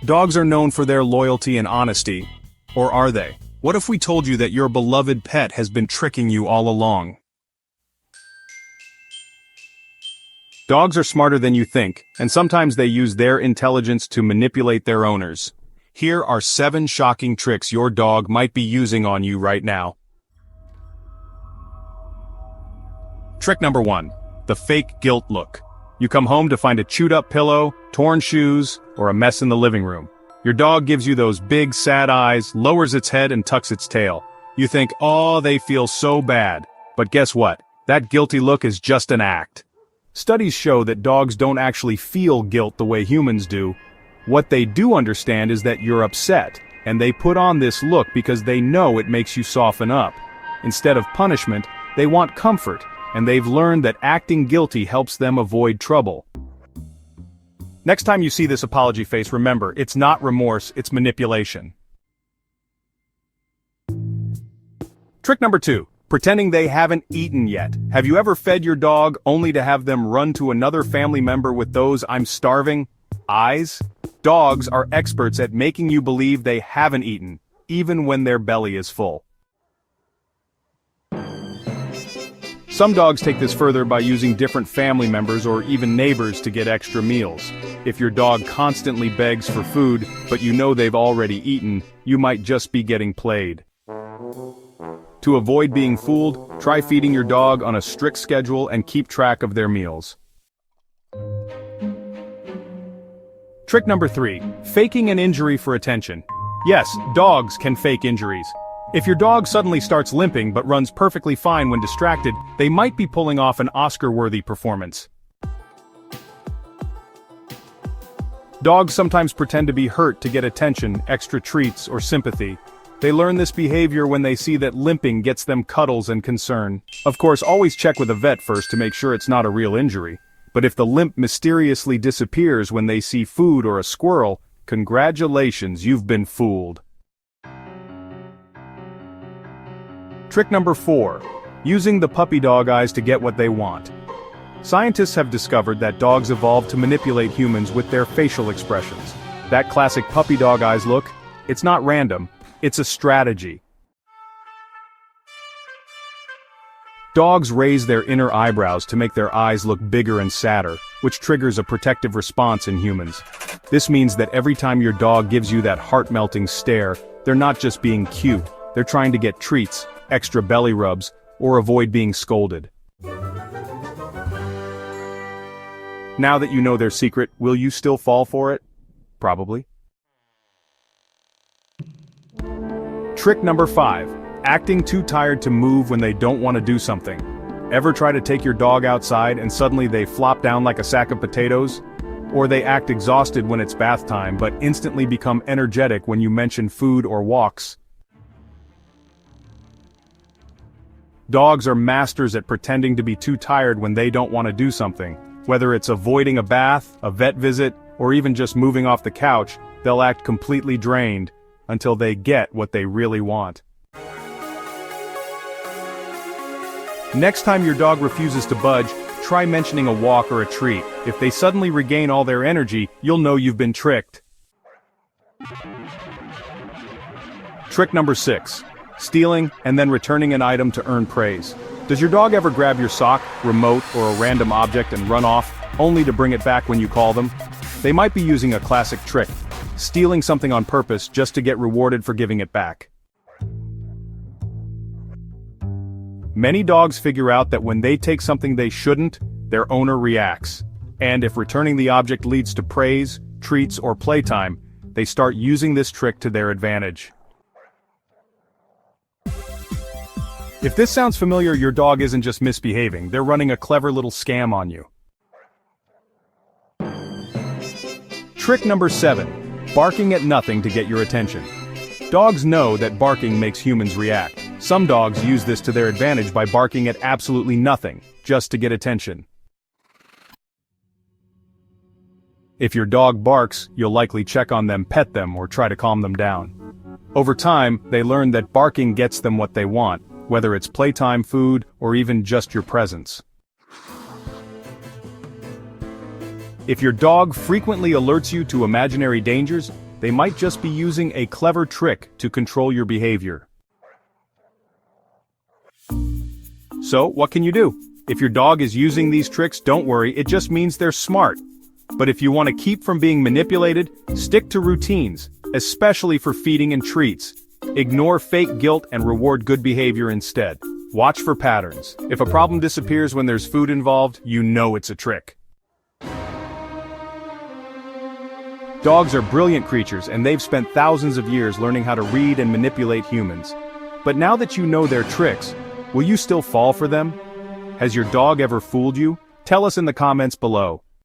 Dogs are known for their loyalty and honesty. Or are they? What if we told you that your beloved pet has been tricking you all along? Dogs are smarter than you think, and sometimes they use their intelligence to manipulate their owners. Here are 7 shocking tricks your dog might be using on you right now. Trick number 1. The fake guilt look. You come home to find a chewed-up pillow, torn shoes, or a mess in the living room. Your dog gives you those big, sad eyes, lowers its head and tucks its tail. You think, oh, they feel so bad. But guess what? That guilty look is just an act. Studies show that dogs don't actually feel guilt the way humans do. What they do understand is that you're upset, and they put on this look because they know it makes you soften up. Instead of punishment, they want comfort, and they've learned that acting guilty helps them avoid trouble. Next time you see this apology face, remember, it's not remorse, it's manipulation. Trick number 2. Pretending they haven't eaten yet. Have you ever fed your dog only to have them run to another family member with those "I'm starving" eyes? Dogs are experts at making you believe they haven't eaten, even when their belly is full. Some dogs take this further by using different family members or even neighbors to get extra meals. If your dog constantly begs for food, but you know they've already eaten, you might just be getting played. To avoid being fooled, try feeding your dog on a strict schedule and keep track of their meals. Trick number 3. Faking an injury for attention. Yes, dogs can fake injuries. If your dog suddenly starts limping but runs perfectly fine when distracted, they might be pulling off an Oscar-worthy performance. Dogs sometimes pretend to be hurt to get attention, extra treats, or sympathy. They learn this behavior when they see that limping gets them cuddles and concern. Of course, always check with a vet first to make sure it's not a real injury. But if the limp mysteriously disappears when they see food or a squirrel, congratulations, you've been fooled. Trick number 4. Using the puppy dog eyes to get what they want. Scientists have discovered that dogs evolved to manipulate humans with their facial expressions. That classic puppy dog eyes look, it's not random, it's a strategy. Dogs raise their inner eyebrows to make their eyes look bigger and sadder, which triggers a protective response in humans. This means that every time your dog gives you that heart-melting stare, they're not just being cute, they're trying to get treats, extra belly rubs, or avoid being scolded. Now that you know their secret, will you still fall for it? Probably. Trick number 5. Acting too tired to move when they don't want to do something. Ever try to take your dog outside and suddenly they flop down like a sack of potatoes? Or they act exhausted when it's bath time but instantly become energetic when you mention food or walks? Dogs are masters at pretending to be too tired when they don't want to do something. Whether it's avoiding a bath, a vet visit, or even just moving off the couch, they'll act completely drained until they get what they really want. Next time your dog refuses to budge, try mentioning a walk or a treat. If they suddenly regain all their energy, you'll know you've been tricked. Trick number 6. Stealing and then returning an item to earn praise. Does your dog ever grab your sock, remote, or a random object and run off, only to bring it back when you call them? They might be using a classic trick, stealing something on purpose just to get rewarded for giving it back. Many dogs figure out that when they take something they shouldn't, their owner reacts. And if returning the object leads to praise, treats, or playtime, they start using this trick to their advantage. If this sounds familiar, your dog isn't just misbehaving, they're running a clever little scam on you. Trick number 7. Barking at nothing to get your attention. Dogs know that barking makes humans react. Some dogs use this to their advantage by barking at absolutely nothing, just to get attention. If your dog barks, you'll likely check on them, pet them, or try to calm them down. Over time, they learn that barking gets them what they want, whether it's playtime, food, or even just your presence. If your dog frequently alerts you to imaginary dangers, they might just be using a clever trick to control your behavior. So, what can you do? If your dog is using these tricks, don't worry, it just means they're smart. But if you want to keep from being manipulated, stick to routines, especially for feeding and treats. Ignore fake guilt and reward good behavior instead. Watch for patterns. If a problem disappears when there's food involved, you know it's a trick. Dogs are brilliant creatures, and they've spent thousands of years learning how to read and manipulate humans. But now that you know their tricks, will you still fall for them? Has your dog ever fooled you? Tell us in the comments below.